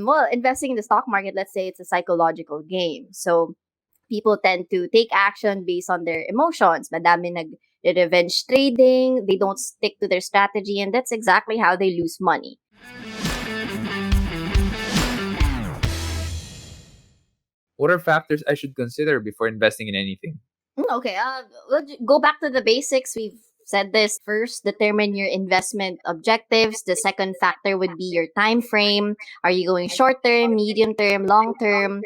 well, investing in the stock market, let's say it's a psychological game. So people tend to take action based on their emotions. Madami revenge trading, they don't stick to their strategy, and that's exactly how they lose money. What are factors I should consider before investing in anything? Okay, let's go back to the basics. We've said this. First, determine your investment objectives. The second factor would be your time frame. Are you going short term, medium term, long term?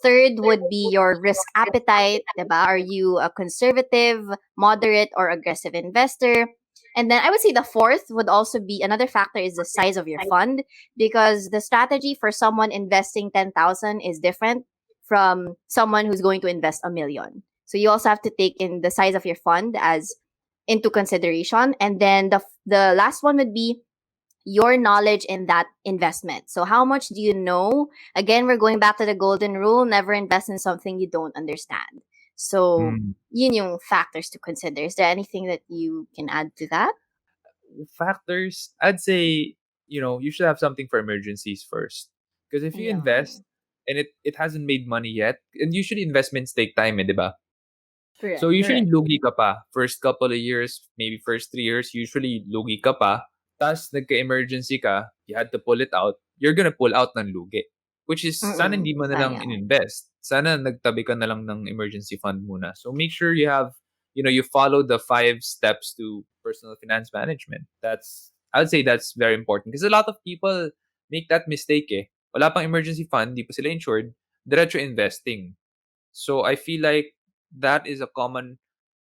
Third would be your risk appetite. Diba? Are you a conservative, moderate, or aggressive investor? And then I would say the fourth would also be another factor is the size of your fund, because the strategy for someone investing 10,000 is different from someone who's going to invest 1 million. So you also have to take in the size of your fund as into consideration. And then the last one would be your knowledge in that investment. So how much do you know? Again, we're going back to the golden rule, never invest in something you don't understand. So Hmm. yun yung factors to consider. Is there anything that you can add to that? Factors, I'd say, you should have something for emergencies first. Because if you invest Ayun. and it hasn't made money yet, and usually investments take time, di ba? So Correct, usually correct. lugi ka pa. First couple of years, maybe first 3 years, usually lugi ka pa. Tas nagka-emergency ka, you had to pull it out, you're gonna pull out ng lugi. Which is, sana Mm-mm. hindi mo na lang Sayang. ininvest. Sana nagtabi ka na lang ng emergency fund muna. So make sure you have, you follow the 5 steps to personal finance management. I would say that's very important. Because a lot of people make that mistake eh. Wala pang emergency fund, di pa sila insured, diretso investing. So I feel like that is a common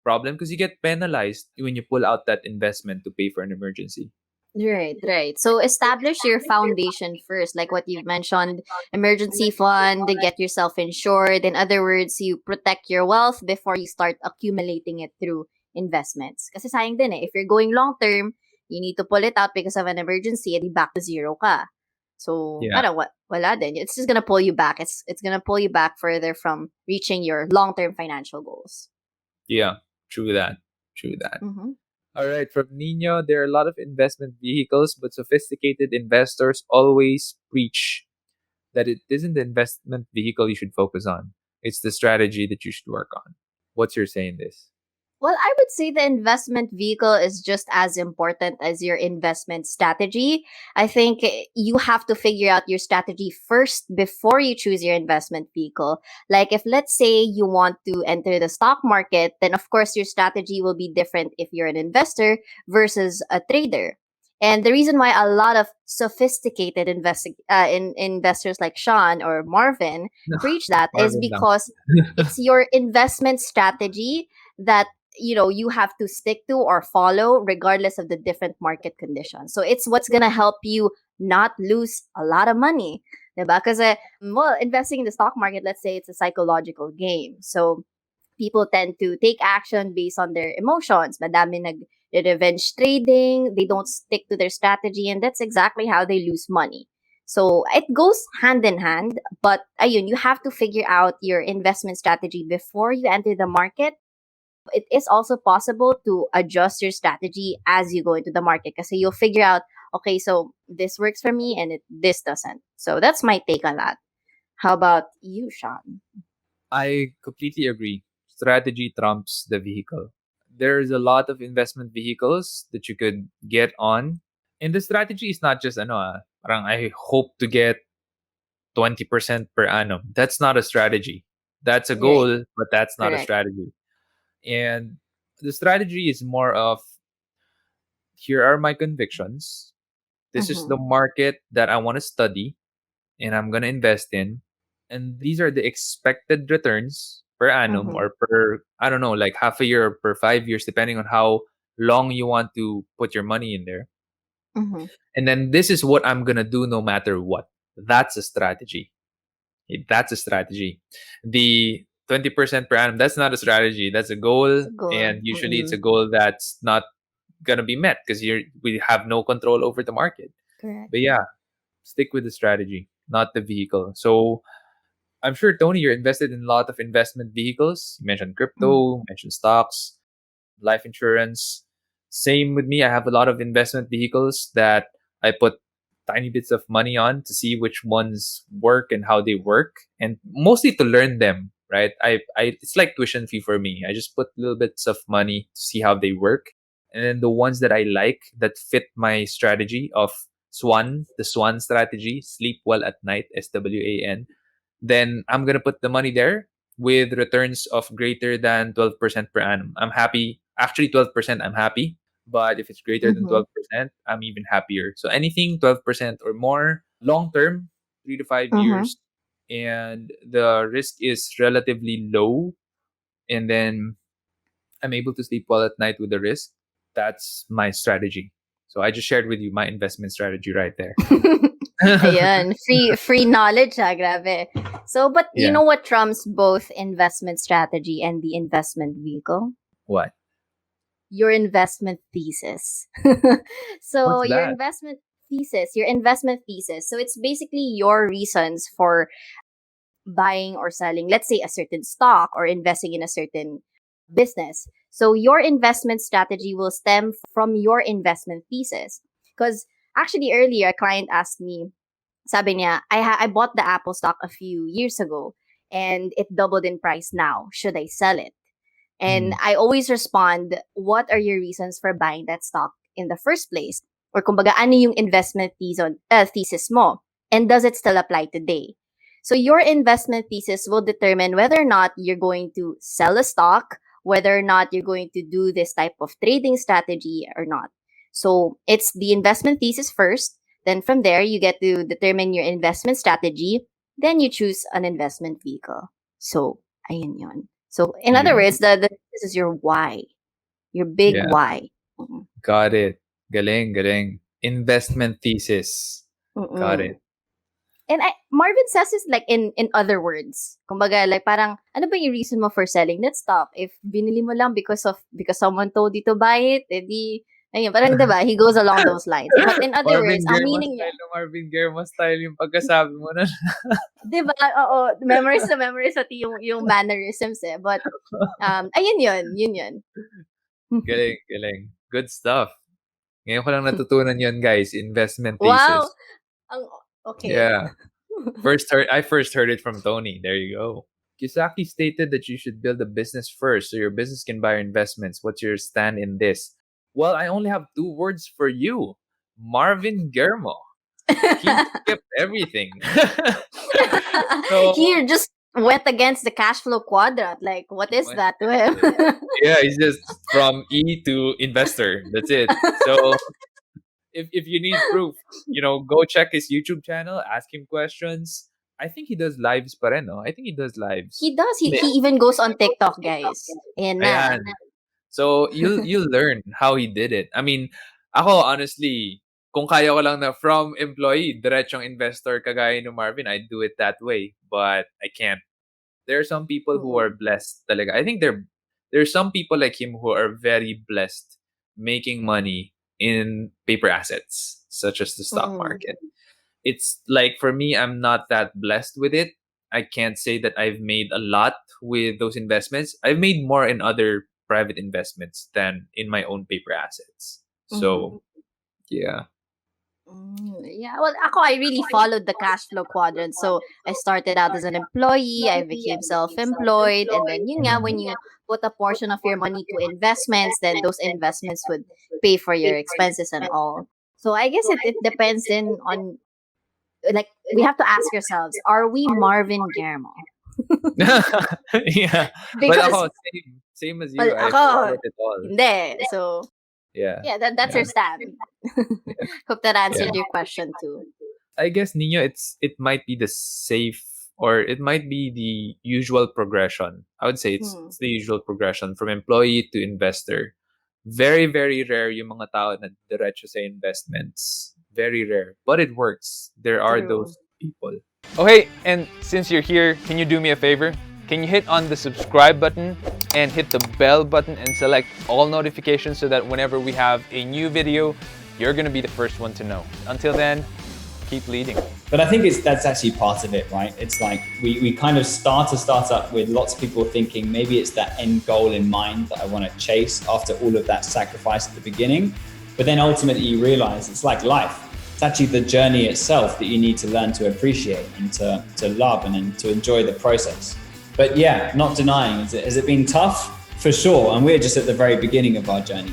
problem because you get penalized when you pull out that investment to pay for an emergency. Right, right. So establish your foundation first, like what you've mentioned, emergency fund, get yourself insured. In other words, you protect your wealth before you start accumulating it through investments. Kasi sayang din eh. If you're going long term, you need to pull it out because of an emergency, edi back to zero ka. So, Yeah. parang wala din. It's just gonna pull you back. It's gonna pull you back further from reaching your long-term financial goals. Yeah. True that. True that. Mm-hmm. All right. From Nino, there are a lot of investment vehicles, but sophisticated investors always preach that it isn't the investment vehicle you should focus on. It's the strategy that you should work on. What's your say in this? Well, I would say the investment vehicle is just as important as your investment strategy. I think you have to figure out your strategy first before you choose your investment vehicle. Like if let's say you want to enter the stock market, then of course your strategy will be different if you're an investor versus a trader. And the reason why a lot of sophisticated investors like Sean or Marvin No, preach that is Marvin lang. because it's your investment strategy that you have to stick to or follow regardless of the different market conditions. So it's what's gonna help you not lose a lot of money. Diba? Because well, investing in the stock market, let's say it's a psychological game. So people tend to take action based on their emotions. Madami revenge trading, they don't stick to their strategy, and that's exactly how they lose money. So it goes hand in hand, but ayun, you have to figure out your investment strategy before you enter the market. It is also possible to adjust your strategy as you go into the market because you'll figure out, okay, so this works for me and this doesn't. So that's my take on that. How about you, Sean? I completely agree. Strategy trumps the vehicle. There's a lot of investment vehicles that you could get on. And the strategy is not just parang I hope to get 20% per annum. That's not a strategy. That's a Right. goal, but that's not a Correct. strategy. And the strategy is more of here are my convictions. This is the Mm-hmm. market that I want to study and I'm going to invest in. And these are the expected returns per annum Mm-hmm. or per, I don't know, like half a year or per 5 years, depending on how long you want to put your money in there. Mm-hmm. And then this is what I'm going to do no matter what. That's a strategy. That's a strategy. The 20% per annum, that's not a strategy. That's a It's goal. a goal. And usually it's Mm-mm. a goal that's not going to be met because we have no control over the market. Correct. But yeah, stick with the strategy, not the vehicle. So I'm sure, Tony, you're invested in a lot of investment vehicles. You mentioned Mm-hmm. crypto, mentioned stocks, life insurance. Same with me. I have a lot of investment vehicles that I put tiny bits of money on to see which ones work and how they work, and mostly to learn them. Right? It's like tuition fee for me. I just put little bits of money to see how they work, and then the ones that I like that fit my strategy of the SWAN strategy, sleep well at night, SWAN, then I'm gonna put the money there with returns of greater than 12% per annum. I'm happy. Actually, 12%, I'm happy. But if it's greater than Mm-hmm. 12%, I'm even happier. So anything 12% or more, long term, 3 to 5 Mm-hmm. years, and the risk is relatively low, and then I'm able to sleep well at night with the risk. That's my strategy. So I just shared with you my investment strategy right there. Ayun, free knowledge, grabe. So, but you Yeah. know what trumps both investment strategy and the investment vehicle? What? Your investment thesis. So, What's that? your investment thesis. So, it's basically your reasons for buying or selling, let's say, a certain stock or investing in a certain business. So your investment strategy will stem from your investment thesis. Because actually earlier, a client asked me, sabi niya, I bought the Apple stock a few years ago and it doubled in price now. Should I sell it? And Mm. I always respond, what are your reasons for buying that stock in the first place? Or kumbaga, ano yung investment thesis mo? And does it still apply today? So your investment thesis will determine whether or not you're going to sell a stock, whether or not you're going to do this type of trading strategy or not. So it's the investment thesis first. Then from there, you get to determine your investment strategy. Then you choose an investment vehicle. So, ayun yun. So, in other Yeah. words, this is your why, your big Yeah. why. Mm-mm. Got it. Galing, galing. Investment thesis. Got Mm-mm. it. And Marvin says this like in other words. Kumbaga, like parang, ano ba yung reason mo for selling that stock? If binili mo lang because someone told you to buy it, edi, ayun, parang diba, he goes along those lines. But in other words, Marvin ang Gaye meaning niya, style na Marvin Gaye style yung pagkasabi mo na. diba, oo, memories pati yung mannerisms eh. But, ayun yun. Galing, galing. Good stuff. Ngayon ko lang natutunan yun, guys. Investment Wow! thesis. Ang, okay. Yeah. I first heard it from Tony. There you go. Kiyosaki stated that you should build a business first so your business can buy your investments. What's your stand in this? Well, I only have 2 words for you. Marvin Germo. He skipped everything. So, He just went against the cash flow quadrant. Like, what is that to him? yeah, he's just from E to investor. That's it. So, if you need proof, go check his YouTube channel, ask him questions. I think he does lives pa rin, no? I think he does lives. He does. He even goes on TikTok, guys. Ayan na. Ayan. So, you'll learn how he did it. I mean, ako, honestly, kung kaya ko lang na from employee, diretsong investor kagaya ni Marvin, I'd do it that way. But I can't. There are some people who are Mm-mm. blessed talaga. I think there are some people like him who are very blessed making money in paper assets, such as the stock Mm-mm. market. It's like for me, I'm not that blessed with it. I can't say that I've made a lot with those investments. I've made more in other private investments than in my own paper assets. Mm-hmm. So, yeah. Yeah, well, I really followed the cash flow quadrant. So I started out as an employee, I became self-employed, and then yun nga, when you put a portion of your money to investments, then those investments would pay for your expenses and all. So I guess it depends then on, like, we have to ask ourselves, are we Marvin Guillermo? Yeah. But Because, ako, same as well, you. I ako, followed it all. hindi. So, Yeah. yeah, that's Yeah. our stand. Yeah. Hope that Yeah. answered your question too. I guess Nino, it might be the safe, or it might be the usual progression. I would say Hmm. it's the usual progression from employee to investor. Very, very rare yung mga tao na diretso sa investments. Very rare. But it works. There are True. those people. Oh, hey, and since you're here, can you do me a favor? Can you hit on the subscribe button and hit the bell button and select all notifications so that whenever we have a new video, you're going to be the first one to know. Until then, keep leading. But I think that's actually part of it, right? It's like we kind of start a startup with lots of people thinking maybe it's that end goal in mind that I want to chase after all of that sacrifice at the beginning. But then ultimately you realize it's like life. It's actually the journey itself that you need to learn to appreciate and to love and to enjoy the process. But yeah, not denying, has it been tough? For sure. And we're just at the very beginning of our journey.